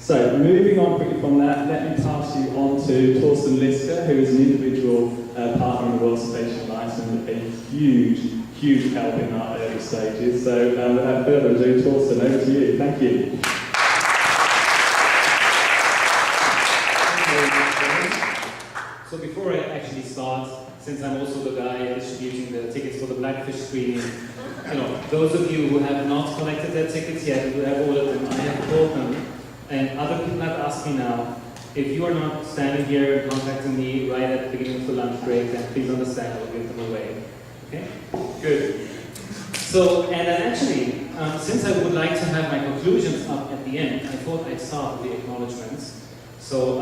So, moving on quickly from that, let me pass you on to Thorsten Lisker, who is an individual partner in the World Cetacean Alliance and a huge help in our early stages. So, without further ado, Thorsten, over to you. Thank you. So before I actually start, since I'm also the guy distributing the tickets for the Blackfish screening, those of you who have not collected their tickets yet, who have ordered them, I have called them, and other people have asked me now, if you are not standing here and contacting me right at the beginning of the lunch break, then please understand I will give them away. Okay? Good. So, and then actually, since I would like to have my conclusions up at the end, I thought I'd start with the acknowledgements. So,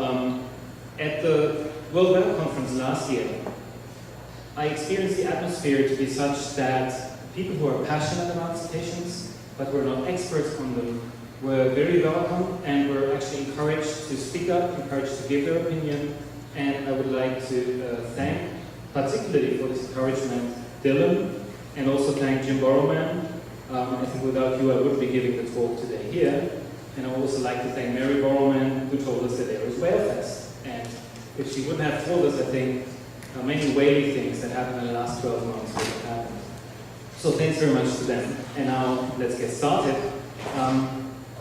at the World Weather Conference last year, I experienced the atmosphere to be such that people who are passionate about cetaceans, but who are not experts on them, were very welcome and were actually encouraged to speak up, encouraged to give their opinion, and I would like to thank, particularly for this encouragement, Dylan, and also thank Jim Borrowman. I think without you I wouldn't be giving the talk today here. And I would also like to thank Mary Borrowman, who told us that there was Whalefest. And if she wouldn't have told us, I think, many whaley things that happened in the last 12 months would have happened. So thanks very much to them. And now let's get started.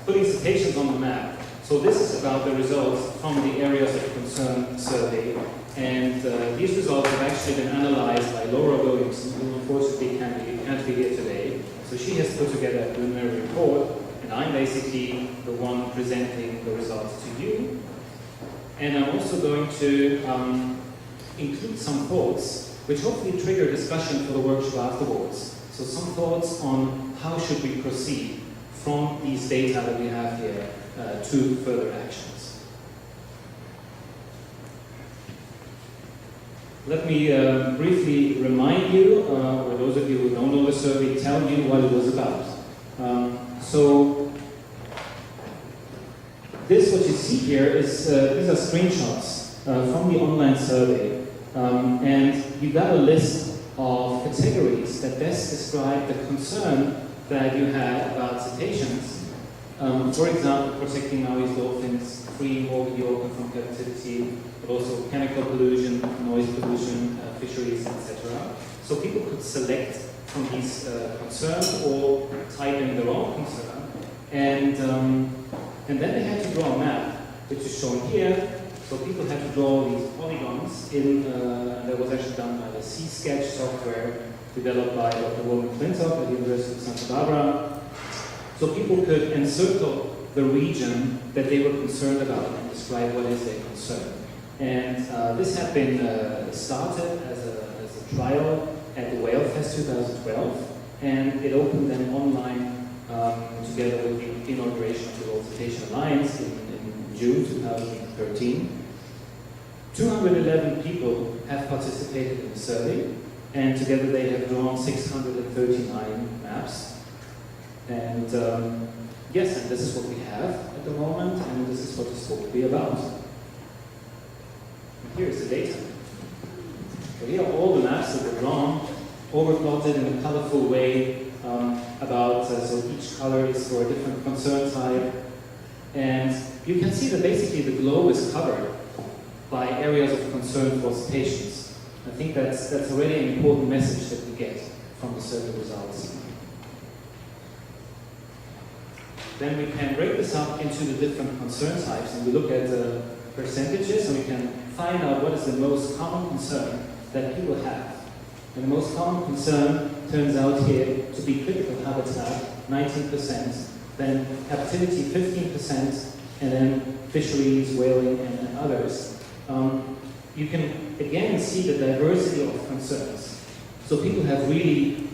Putting cetaceans on the map. So this is about the results from the Areas of Concern survey. And these results have actually been analyzed by Laura Williamson, who unfortunately can't be here today. So she has put together a preliminary report, and I'm basically the one presenting the results to you. And I'm also going to include some thoughts which hopefully trigger discussion for the workshop afterwards. So some thoughts on how should we proceed from these data that we have here to further actions. Let me briefly remind you, or those of you who don't know the survey, tell you what it was about. So this, what you see here, is these are screenshots from the online survey, and you got a list of categories that best describe the concern that you have about cetaceans. For example, protecting Maui's dolphins, freeing Morgan from captivity, but also chemical pollution, noise pollution, fisheries, etc. So people could select from these concerns or type in their own concern, and then they had to draw a map, which is shown here. So people had to draw these polygons that was actually done by the C-Sketch software developed by Dr. Wilma Clintock at the University of Santa Barbara. So people could encircle the region that they were concerned about and describe what is their concern. And this had been started as a trial at the Whalefest 2012, and it opened then online together with the inauguration of the World Cetacean Alliance in June 2013. 211 people have participated in the survey, and together they have drawn 639 maps. And yes, and this is what we have at the moment, and this is what this talk will be about. And here's the data. So here are all the maps that were drawn, overplotted in a colorful way, so each color is for a different concern type. And you can see that basically the globe is covered by areas of concern for cetaceans. I think that's already an important message that we get from the survey results. Then we can break this up into the different concern types, and we look at the percentages, and we can find out what is the most common concern that people have. And the most common concern turns out here to be critical habitat, 19%, then captivity, 15%, and then fisheries, whaling, and others. You can again see the diversity of concerns. So people have really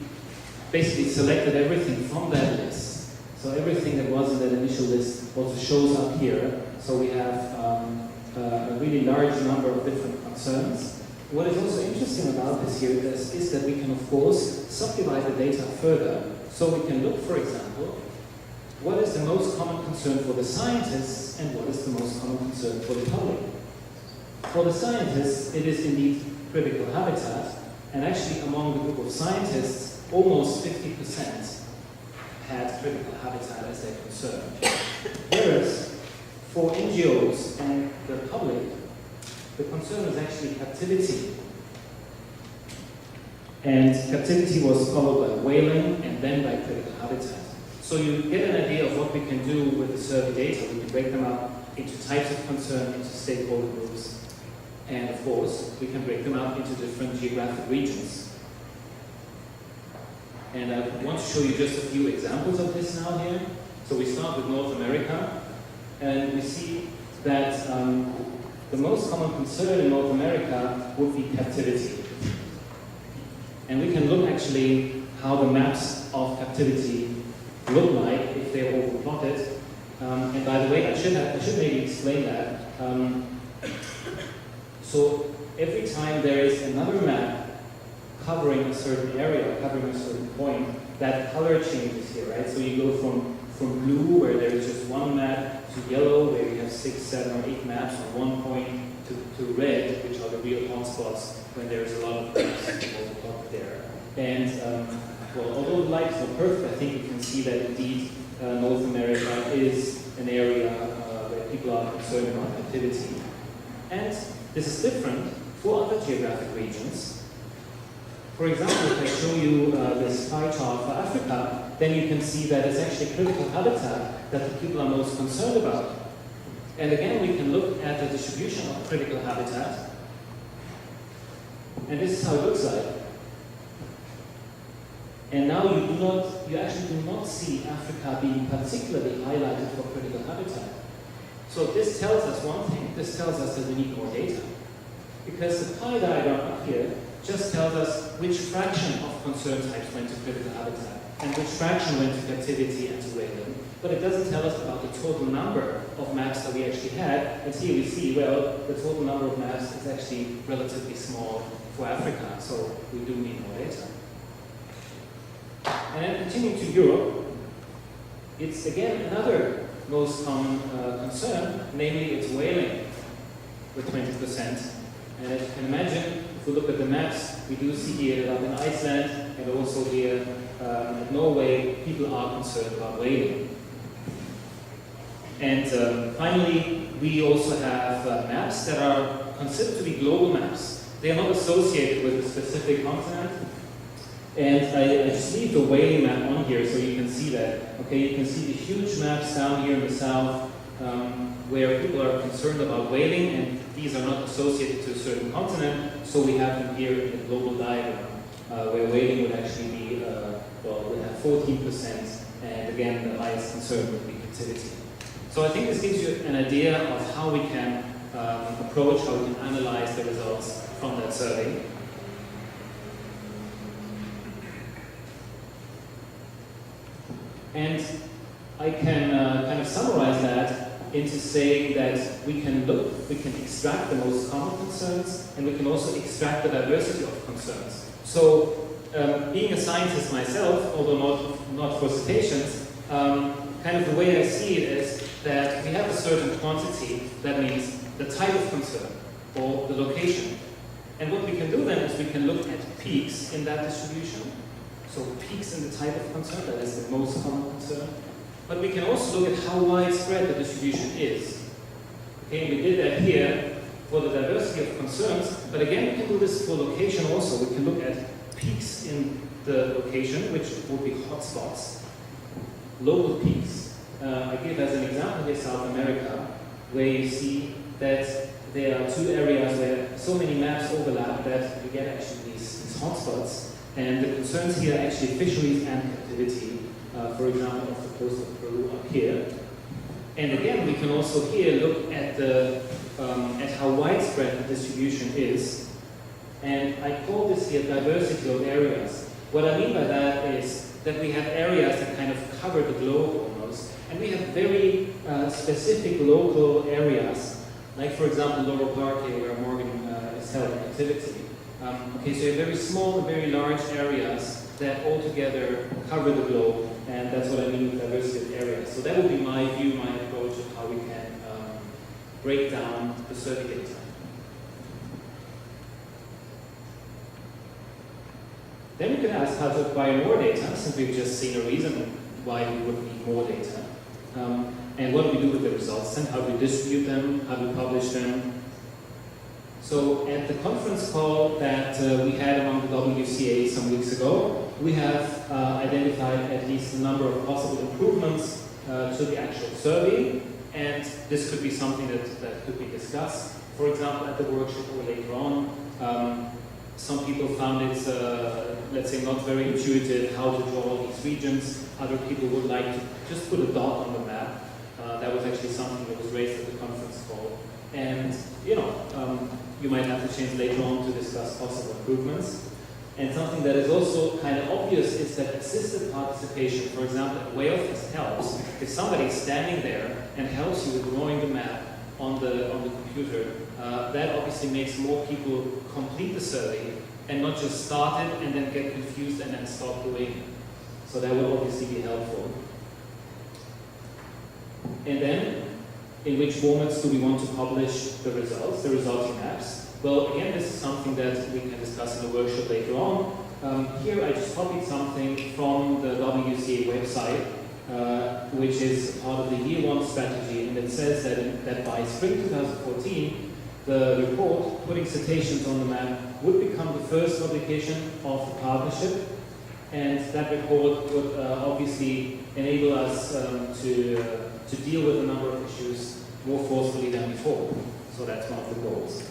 basically selected everything from that list. So everything that was in that initial list also shows up here. So we have a really large number of different concerns. What is also interesting about this here is that we can, of course, subdivide the data further. So we can look, for example, what is the most common concern for the scientists and what is the most common concern for the public. For the scientists, it is indeed critical habitat, and actually among the group of scientists, almost 50% had critical habitat as their concern. Whereas for NGOs and the public, the concern is actually captivity. And captivity was followed by whaling and then by critical habitat. So you get an idea of what we can do with the survey data. We can break them up into types of concern, into stakeholder groups, and of course, we can break them up into different geographic regions. And I want to show you just a few examples of this now here. So we start with North America, and we see that the most common concern in North America would be captivity. And we can look actually how the maps of captivity look like if they're overplotted. And by the way, I should maybe explain that. So every time there is another map covering a certain area, covering a certain point, that color changes here, right? So you go from blue, where there is just one map, to yellow, where you have 6, 7, or 8 maps on one point, to red, which are the real hotspots when there is a lot of maps overplotted there. And well, although the light is not perfect, I think you can see that indeed North America is an area where people are concerned about captivity. And this is different for other geographic regions. For example, if I show you this pie chart for Africa, then you can see that it's actually critical habitat that the people are most concerned about. And again, we can look at the distribution of critical habitat. And this is how it looks like. And now you actually do not see Africa being particularly highlighted for critical habitat. So this tells us one thing. This tells us that we need more data. Because the pie diagram up here just tells us which fraction of concern types went to critical habitat and which fraction went to captivity and to whaling. But it doesn't tell us about the total number of maps that we actually had. And here we see, well, the total number of maps is actually relatively small for Africa, so we do need more data. And then continuing to Europe, it's again another most common concern, namely it's whaling with 20%. And as you can imagine, if we look at the maps, we do see here that up in Iceland and also here in Norway, people are concerned about whaling. And finally, we also have maps that are considered to be global maps. They are not associated with a specific continent. And I just leave the whaling map on here so you can see that. Okay, you can see the huge maps down here in the south where people are concerned about whaling, and these are not associated to a certain continent, so we have them here in the global diagram where whaling would actually be, well, would have 14%, and again, the highest concern would be captivity. So I think this gives you an idea of how we can approach, how we can analyze the results from that survey. And I can kind of summarize that into saying that we can extract the most common concerns, and we can also extract the diversity of concerns. So being a scientist myself, although not for cetaceans, kind of the way I see it is that we have a certain quantity, that means the type of concern or the location. And what we can do then is we can look at peaks in that distribution. So peaks in the type of concern, that is the most common concern. But we can also look at how widespread the distribution is. Okay, we did that here for the diversity of concerns, but again, we can do this for location also. We can look at peaks in the location, which would be hotspots, local peaks. I give as an example here South America, where you see that there are two areas where so many maps overlap that you get actually these hotspots. And the concerns here are actually fisheries and captivity, for example, off the coast of Peru up here. And again, we can also here look at at how widespread the distribution is. And I call this here diversity of areas. What I mean by that is that we have areas that kind of cover the globe almost, and we have very specific local areas, like for example Laurel Park here, where Morgan is held in captivity. Okay, so you have very small and very large areas that altogether cover the globe, and that's what I mean with diversity of areas. So that would be my view, my approach of how we can break down the survey data. Then we can ask how to acquire more data, since we've just seen a reason why we would need more data. And what do we do with the results and how do we distribute them, how do we publish them. So at the conference call that we had among the WWCA some weeks ago, we have identified at least a number of possible improvements to the actual survey, and this could be something that could be discussed. For example, at the workshop or later on, some people found it, let's say, not very intuitive how to draw all these regions. Other people would like to just put a dot on the map. That was actually something that was raised at the conference call. And, you know, you might have to change later on to discuss possible improvements. And something that is also kind of obvious is that assisted participation, for example, at Wales helps. If somebody is standing there and helps you with drawing the map on the computer, that obviously makes more people complete the survey and not just start it and then get confused and then stop doing it. So that will obviously be helpful. And then, in which formats do we want to publish the results, the resulting maps? Well, again, this is something that we can discuss in the workshop later on. Here I just copied something from the WWCA website, which is part of the Year 1 strategy, and it says that by spring 2014, the report, Putting Cetaceans on the Map, would become the first publication of the partnership, and that report would obviously enable us to deal with a number of issues more forcefully than before. So that's one of the goals.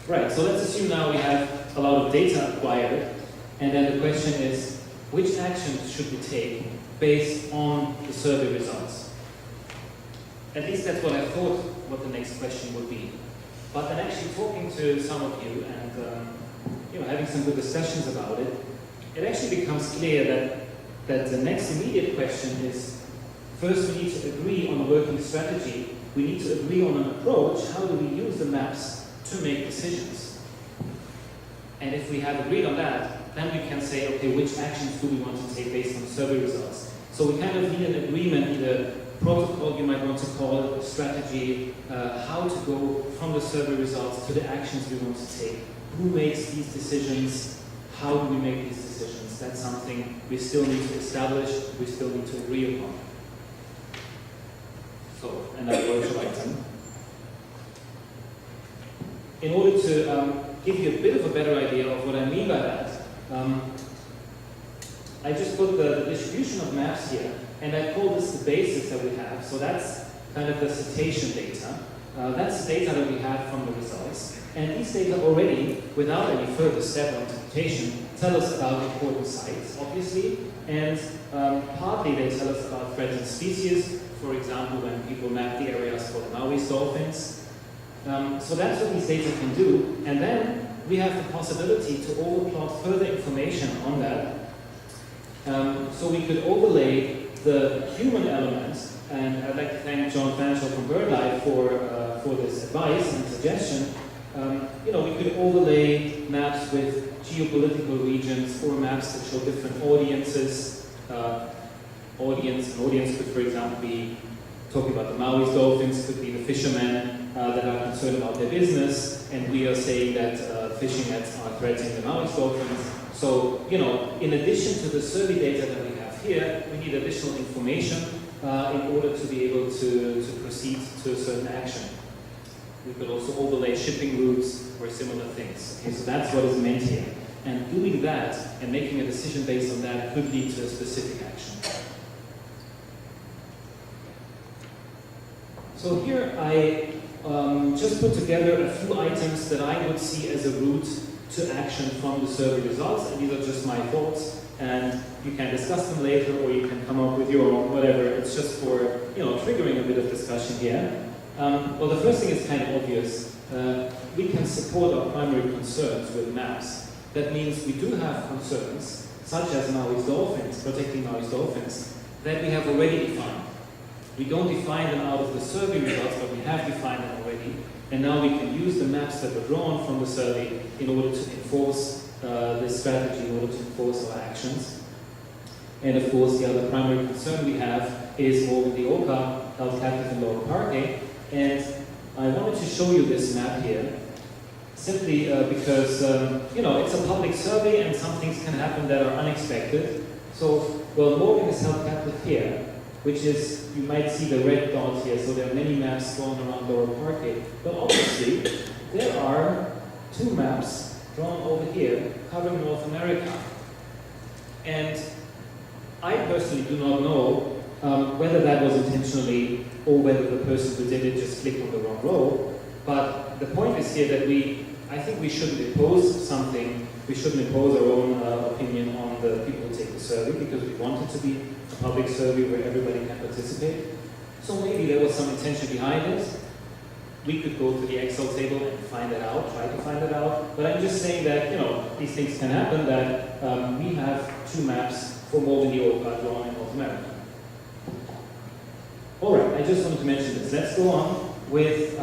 Right, so let's assume now we have a lot of data acquired, and then the question is, which actions should we take based on the survey results? At least that's what I thought what the next question would be. But then actually talking to some of you and having some good discussions about it, it actually becomes clear that the next immediate question is, first we need to agree on a working strategy. We need to agree on an approach. How do we use the maps to make decisions? And if we have agreed on that, then we can say, okay, which actions do we want to take based on the survey results? So we kind of need an agreement, either protocol, you might want to call it, a strategy, how to go from the survey results to the actions we want to take. Who makes these decisions? How do we make these decisions? That's something we still need to establish, we still need to agree upon. So, another workshop item. In order to give you a bit of a better idea of what I mean by that, I just put the distribution of maps here, and I call this the basis that we have. So that's kind of the Cetacean data. That's the data that we have from the results. And these data already, without any further step or interpretation, tell us about important sites, obviously, and partly they tell us about threatened species. For example, when people map the areas for the Maui's dolphins. So that's what these data can do. And then we have the possibility to overplot further information on that. So we could overlay the human element, and I'd like to thank John Fanshawe from BirdLife for this advice and suggestion. We could overlay maps with geopolitical regions or maps that show different audiences. Audience could, for example, be talking about the Maui's dolphins, could be the fishermen that are concerned about their business, and we are saying that fishing nets are threatening the Maui's dolphins. So, in addition to the survey data that we have here, we need additional information in order to be able to proceed to a certain action. We could also overlay shipping routes or similar things. Okay, so that's what is meant here. And doing that and making a decision based on that could lead to a specific action. So here I just put together a few items that I would see as a route to action from the survey results, and these are just my thoughts, and you can discuss them later or you can come up with your own, whatever. It's just for triggering a bit of discussion here. Well, the first thing is kind of obvious. We can support our primary concerns with maps. That means we do have concerns, such as Maui's dolphins, protecting Maui's dolphins, that we have already defined. We don't define them out of the survey results, but we have defined them already. And now we can use the maps that were drawn from the survey in order to enforce this strategy, in order to enforce our actions. And of course, the other primary concern we have is more with the orca, held captive in Lower Parque. And I wanted to show you this map here, simply because, it's a public survey and some things can happen that are unexpected. So, well, Morgan is held captive here. which is, you might see the red dot here, so there are many maps drawn around Lower Parquet. But obviously, there are 2 maps drawn over here covering North America. And I personally do not know whether that was intentionally or whether the person who did it just clicked on the wrong row. But the point is here that I think we shouldn't impose something, we shouldn't impose our own opinion on the people who take the survey, because we want it to be a public survey where everybody can participate. So maybe there was some intention behind it. We could go to the Excel table and find it out, try to find it out. But I'm just saying that, these things can happen, that we have 2 maps for more than the Orca drawn in North America. All right, I just wanted to mention this. Let's go on with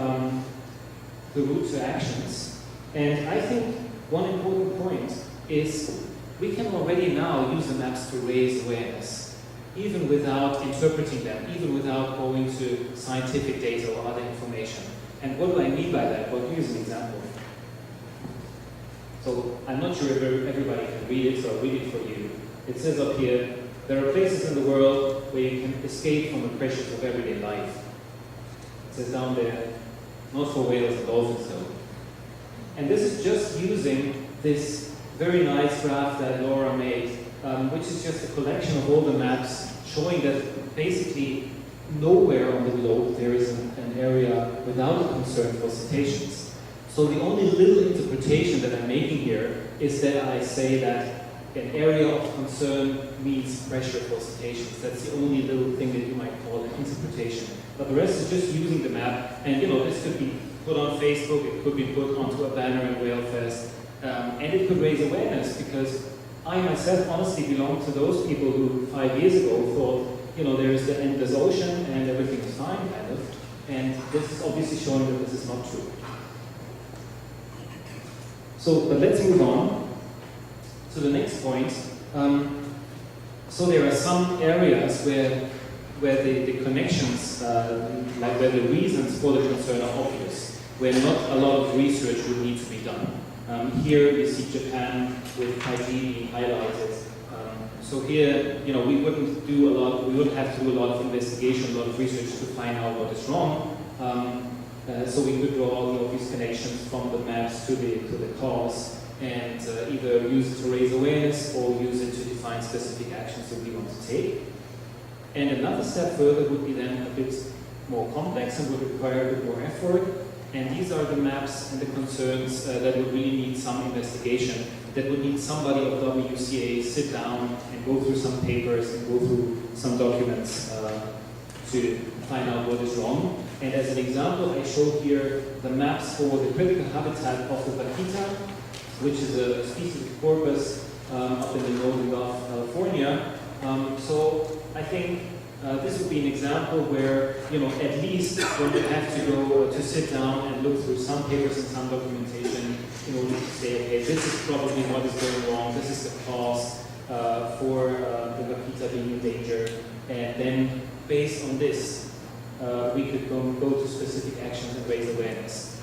the route to actions. And I think one important point is we can already now use the maps to raise awareness, even without interpreting them, even without going to scientific data or other information. And what do I mean by that? Well, here's an example. So I'm not sure if everybody can read it, so I'll read it for you. It says up here, there are places in the world where you can escape from the pressures of everyday life. It says down there, not for whales and dolphins though. And this is just using this very nice graph that Laura made, which is just a collection of all the maps showing that basically nowhere on the globe there is an area without a concern for cetaceans. So the only little interpretation that I'm making here is that I say that an area of concern means pressure for cetaceans. That's the only little thing that you might call an interpretation. But the rest is just using the map, and this could be put on Facebook, it could be put onto a banner in WhaleFest, and it could raise awareness, because I myself honestly belong to those people who 5 years ago thought, there's the endless ocean and everything is fine, kind of. And this is obviously showing that this is not true. So, but let's move on to the next point. So there are some areas where the connections, like where the reasons for the concern are obvious, where not a lot of research would need to be done. Here you see Japan with Taiji being highlighted. So here, we wouldn't have to do a lot of investigation, a lot of research to find out what is wrong. So we could draw all the obvious connections from the maps to the cause, and either use it to raise awareness or use it to define specific actions that we want to take. And another step further would be then a bit more complex and would require a bit more effort. And these are the maps and the concerns that would really need some investigation, that would need somebody of WCA sit down and go through some papers and go through some documents to find out what is wrong. And as an example, I show here the maps for the critical habitat of the vaquita, which is a species of porpoise up in the northern Gulf of California. So I think this would be an example where, at least when you have to go to sit down and look through some papers and some documentation in order to say, okay, this is probably what is going wrong, this is the cause for the vaquita being in danger, and then based on this, we could go to specific actions and raise awareness.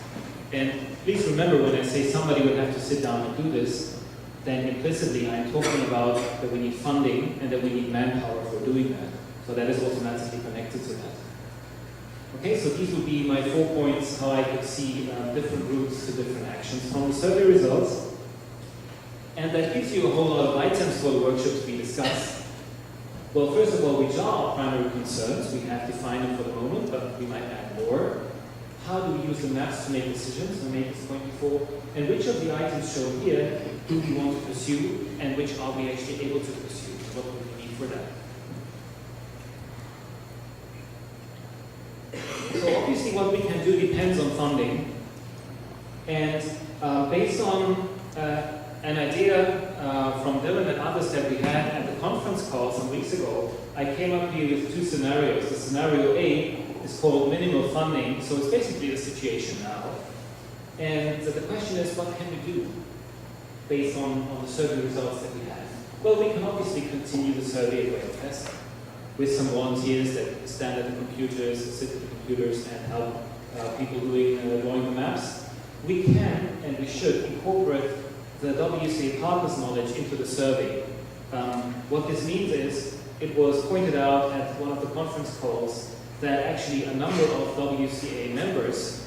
And please remember, when I say somebody would have to sit down and do this, then implicitly I'm talking about that we need funding and that we need manpower for doing that. So that is automatically connected to that. Okay, so these would be my 4 points, how I could see different routes to different actions from the survey results. And that gives you a whole lot of items for the workshop to be discussed. Well, first of all, which are our primary concerns? We have defined them for the moment, but we might add more. How do we use the maps to make decisions? I made this point before. And which of the items shown here do we want to pursue, and which are we actually able to pursue? What do we need for that? So obviously what we can do depends on funding. And based on an idea from Dylan and others that we had at the conference call some weeks ago, I came up here with 2 scenarios. The scenario A is called minimal funding, so it's basically the situation now. And the question is, what can we do based on the survey results that we have? Well, we can obviously continue the survey at WhaleFest with some volunteers that stand at the computers, sit at the computers, and help people drawing the maps. We can, and we should, incorporate the WCA partners' knowledge into the survey. What this means is it was pointed out at one of the conference calls that actually a number of WCA members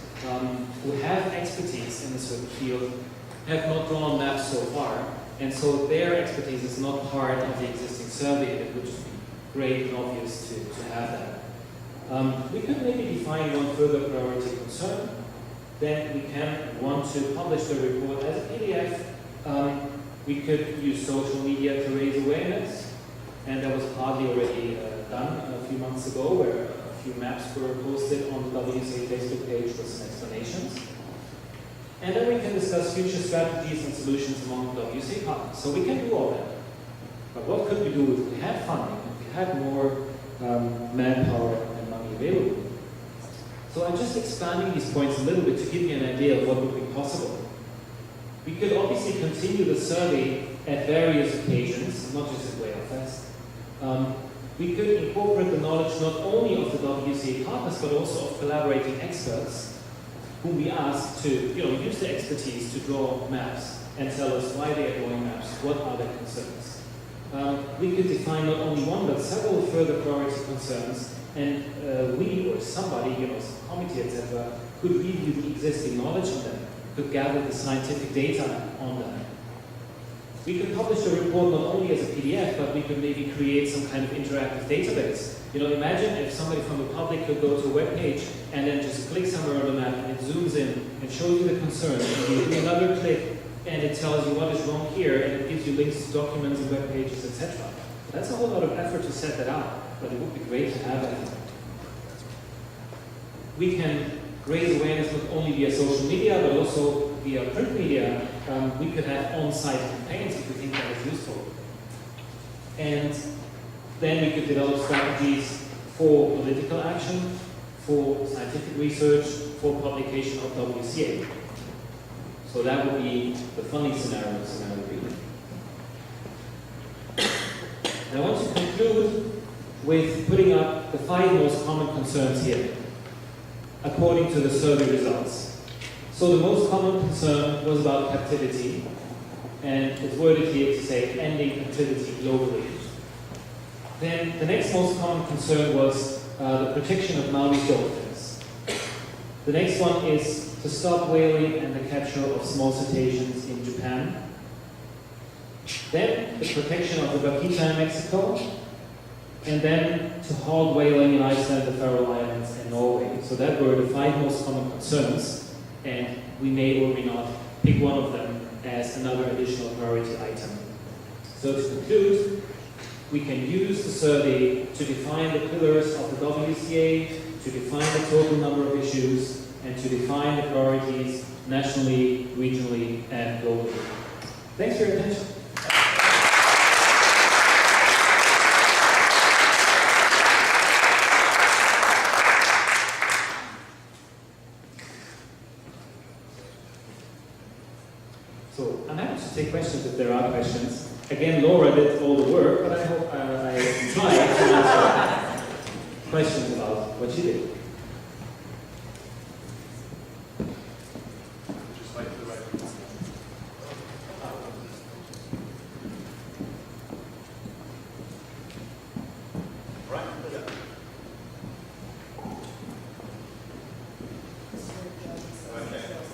who have expertise in a certain field have not drawn maps so far, and so their expertise is not part of the existing survey. It would just be great and obvious to have that. We could maybe define one further priority concern. Then we can want to publish the report as a PDF. We could use social media to raise awareness, and that was partly already done a few months ago, where a few maps were posted on the WCA Facebook page with some explanations. And then we can discuss future strategies and solutions among WCA partners. So we can do all that. But what could we do if we had funding, if we had more manpower and money available? So I'm just expanding these points a little bit to give you an idea of what would be possible. We could obviously continue the survey at various occasions, not just at Whale Fest. We could incorporate the knowledge not only of the WCA partners, but also of collaborating experts whom we ask to use their expertise to draw maps and tell us why they are drawing maps, what are their concerns. We could define not only one, but several further priority concerns, and we or somebody, some committee, etc., could review the existing knowledge on them, could gather the scientific data on them. We could publish the report not only as a PDF, but we could maybe create some kind of interactive database. Imagine if somebody from the public could go to a web page and then just click somewhere on the map and it zooms in and shows you the concerns, and you do another click and it tells you what is wrong here, and it gives you links to documents and web pages, etc. That's a whole lot of effort to set that up, but it would be great to have it. We can raise awareness not only via social media, but also via print media. We could have on-site campaigns if we think that is useful. And then we could develop strategies for political action, for scientific research, for publication of WCA. So that would be the funding scenario, scenario B. And I want to conclude with putting up the 5 most common concerns here, according to the survey results. So the most common concern was about captivity, and it's worded here to say ending captivity globally. Then the next most common concern was the protection of Maori dolphins. The next one is to stop whaling and the capture of small cetaceans in Japan. Then the protection of the vaquita in Mexico, and then to halt whaling in Iceland, the Faroe Islands, and Norway. So that were the 5 most common concerns, and we may or may not pick one of them as another additional priority item. So to conclude, we can use the survey to define the pillars of the WCA, to define the total number of issues, and to define the priorities nationally, regionally, and globally. Thanks for your attention. So I'm happy to take questions if there are questions. Again, Laura did all the work, but I hope I tried to answer questions about what she did. Just wait for the right. Right. Okay.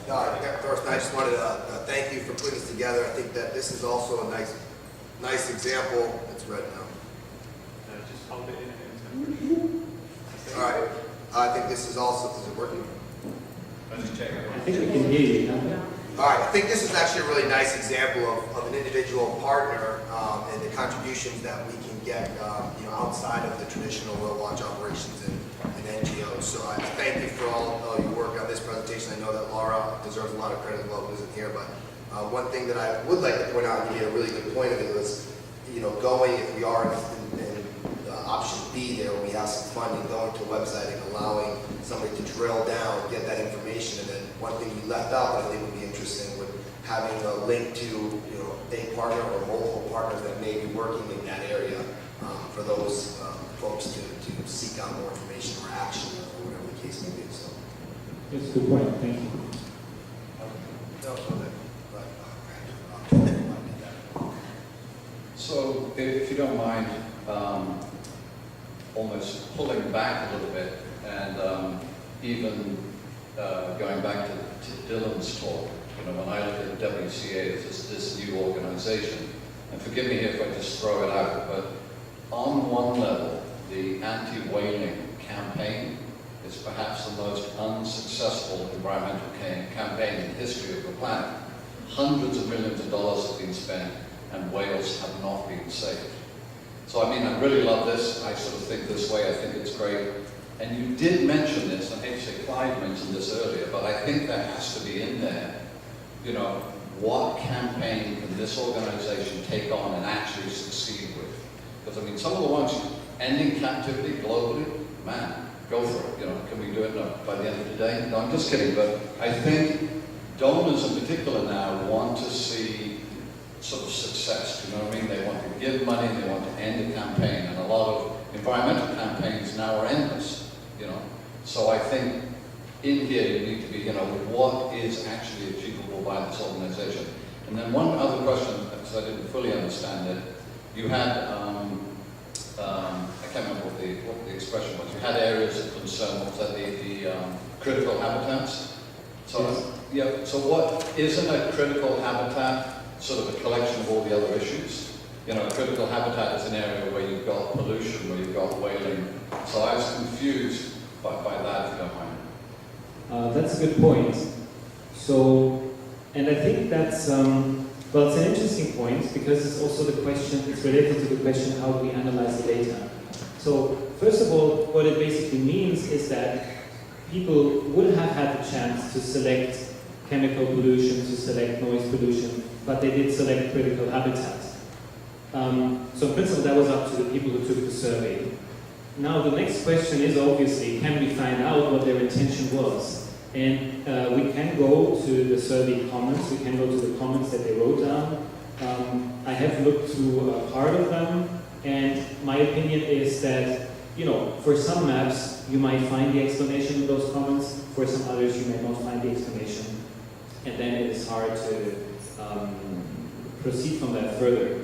No, Thorsten, I just wanted to thank you for putting this together. I think that this is also a nice example. It's red now. Just hold it in. All right. I think this is also, is it working? Let's check it. I think we can hear you. All right. I think this is actually a really nice example of an individual partner and the contributions that we can get outside of the traditional whale watch operations and NGOs. So I thank you for all your work on this presentation. I know that Laura deserves a lot of credit as well, who isn't here, but one thing that I would like to point out, and you made a really good point of it, was, going, if we are in option B there, we have some funding, going to a website and allowing somebody to drill down, get that information, and then one thing you left out that I think would be interesting would having a link to, a partner or multiple partners that may be working in that area for those folks to seek out more information or action or whatever the case may be. So. That's a good point. Thank you. So, if you don't mind, almost pulling back a little bit, and even going back to Dylan's talk, when I look at WCA as this new organization, and forgive me here if I just throw it out, but on one level, the anti-whaling campaign is perhaps the most unsuccessful environmental campaign in the history of the planet. Hundreds of millions of dollars have been spent, and whales have not been saved. So I mean, I really love this. I sort of think this way. I think it's great. And you did mention this, I hate to say Clive mentioned this earlier, but I think that has to be in there. What campaign can this organization take on and actually succeed with? Because I mean, some of the ones, ending captivity globally, man, go for it. Can we do it by the end of the day? No, I'm just kidding, but I think donors in particular now want to see sort of success, you know what I mean? They want to give money, they want to end a campaign, and a lot of environmental campaigns now are endless, So I think in here you need to be, what is actually achievable by this organization? And then one other question, because I didn't fully understand it, you had, I can't remember what the expression was, you had areas of concern, was that the critical habitats? So, yeah, so what, isn't a critical habitat sort of a collection of all the other issues? A critical habitat is an area where you've got pollution, where you've got whaling. So I was confused by that, if you don't mind. That's a good point. So, and I think that's, well, it's an interesting point because it's also the question, it's related to the question how we analyze the data. So, first of all, what it basically means is that people would have had the chance to select chemical pollution, to select noise pollution, but they did select critical habitat. So in principle, that was up to the people who took the survey. Now the next question is obviously, can we find out what their intention was? And we can go to the survey comments, we can go to the comments that they wrote down. I have looked through part of them, and my opinion is that, for some maps, you might find the explanation in those comments, for some others, you may not find the explanation. And then it is hard to proceed from that further.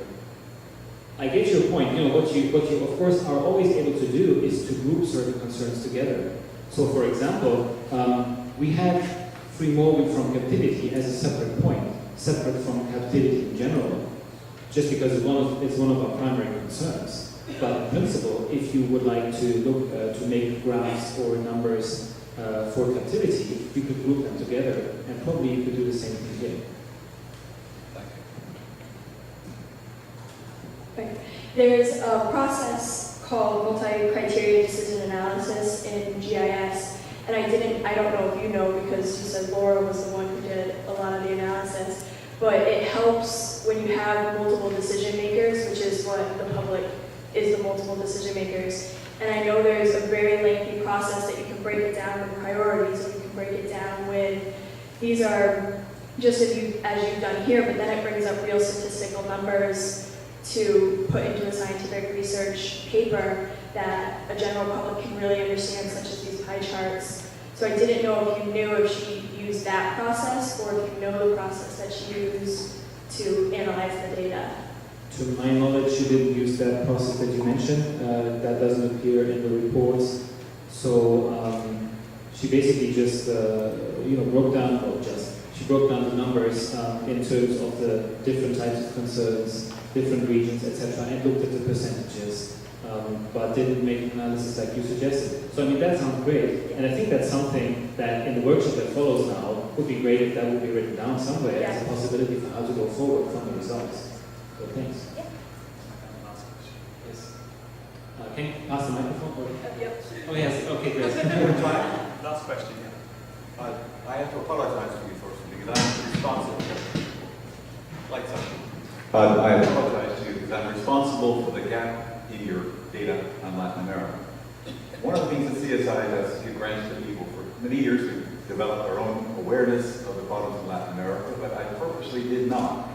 I get your point. What you of course are always able to do is to group certain concerns together. So, for example, we have free movement from captivity as a separate point, separate from captivity in general, just because it's one of our primary concerns. But in principle, if you would like to look to make graphs or numbers for captivity, you could group them together, and probably you could do the same thing here. There's a process called multi-criteria decision analysis in GIS, and I don't know if you know because you said Laura was the one who did a lot of the analysis, but it helps when you have multiple decision makers, which is what the public is, the multiple decision makers. And I know there's a very lengthy process that you can break it down with priorities, or you can break it down with, these are just as you've done here, but then it brings up real statistical numbers to put into a scientific research paper that a general public can really understand, such as these pie charts. So I didn't know if you knew if she used that process, or if you know the process that she used to analyze the data. To my knowledge, she didn't use that process that you mentioned. That doesn't appear in the reports. So she basically just, broke down, she broke down the numbers in terms of the different types of concerns, different regions, etc., and looked at the percentages, but didn't make an analysis like you suggested. So I mean, that sounds great, and I think that's something that in the workshop that follows now would be great if that would be written down somewhere as a possibility for how to go forward from the results. So thanks. Yeah. Yes. Can you pass the microphone? Or? Yep. Oh yes. Okay, great. Last question, yeah. I have to apologize to you first because I'm responsible. Lights up. I apologize to you because I'm responsible for the gap in your data on Latin America. One of the things that CSI does is give grants to people. For many years we've developed our own awareness of the problems in Latin America, but I purposely did not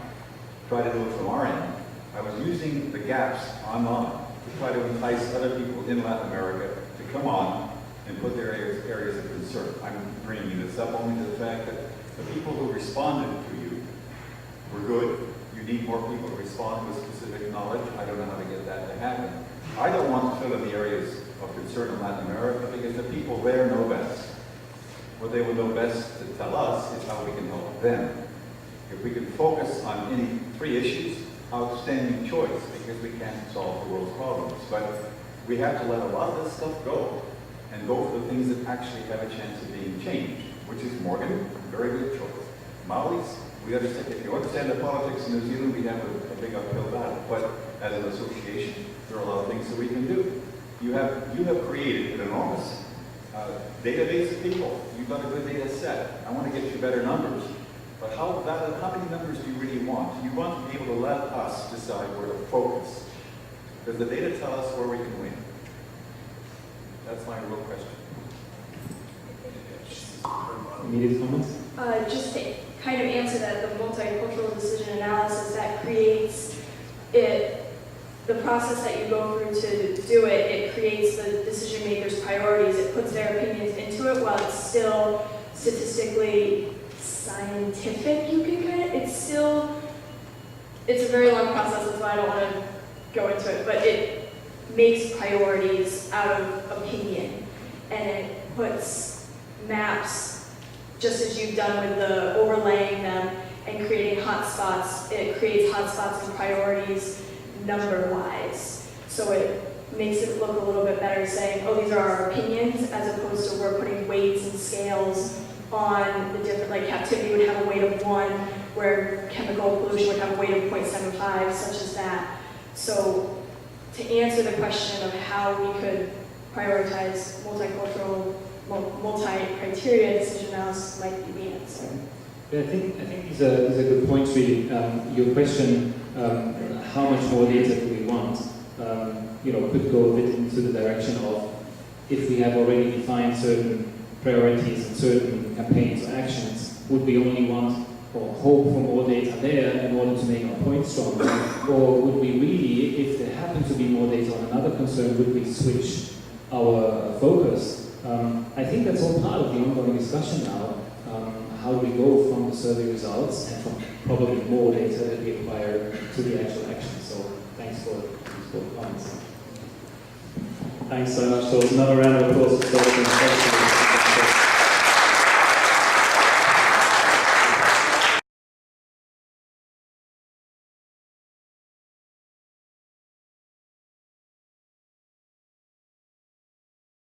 try to do it from our end. I was using the gaps online to try to entice other people in Latin America to come on and put their areas of concern. I'm bringing this up only to the fact that the people who responded to you were good. You need more people to respond with specific knowledge. I don't know how to get that to happen. I don't want to fill in the areas of concern in Latin America because the people there know best. What they will know best to tell us is how we can help them. If we can focus on any 3 issues, outstanding choice, because we can't solve the world's problems. But we have to let a lot of this stuff go and go for the things that actually have a chance of being changed, which is Morgan, very good choice. Maoris, we understand, if you understand the politics in New Zealand, we have a big uphill battle. But as an association, there are a lot of things that we can do. You have created an enormous database of people. You've got a good data set. I want to get you better numbers. But how many numbers do you really want? You want to be able to let us decide where to focus. Does the data tell us where we can win? That's my real question. Immediate comments? Just to kind of answer that, the multicultural decision analysis that creates it, the process that you go through to do it, it creates the decision makers' priorities. It puts their opinions into it while it's still statistically scientific, you can kind of, it's a very long process, that's why I don't want to go into it, but it makes priorities out of opinion, and it puts maps, just as you've done with the overlaying them and creating hotspots, it creates hotspots and priorities number-wise. So it makes it look a little bit better saying, oh, these are our opinions, as opposed to we're putting weights and scales on the different, like captivity would have a weight of 1, where chemical pollution would have a weight of 0.75, such as that. So to answer the question of how we could prioritize multicultural, multi-criteria decision analysis might be the answer. Yeah, I think these are good points, really. Your question, how much more data do we want, could go a bit into the direction of if we have already defined certain priorities and certain campaigns or actions, would we only want or hope for more data there in order to make our point stronger? Or would we really, if there happened to be more data on another concern, would we switch our focus? I think that's all part of the ongoing discussion now. How do we go from the survey results and from probably more data that we acquire to the actual action? So thanks for these comments. Thanks so much, Thorsten. Another round of applause for Thorsten.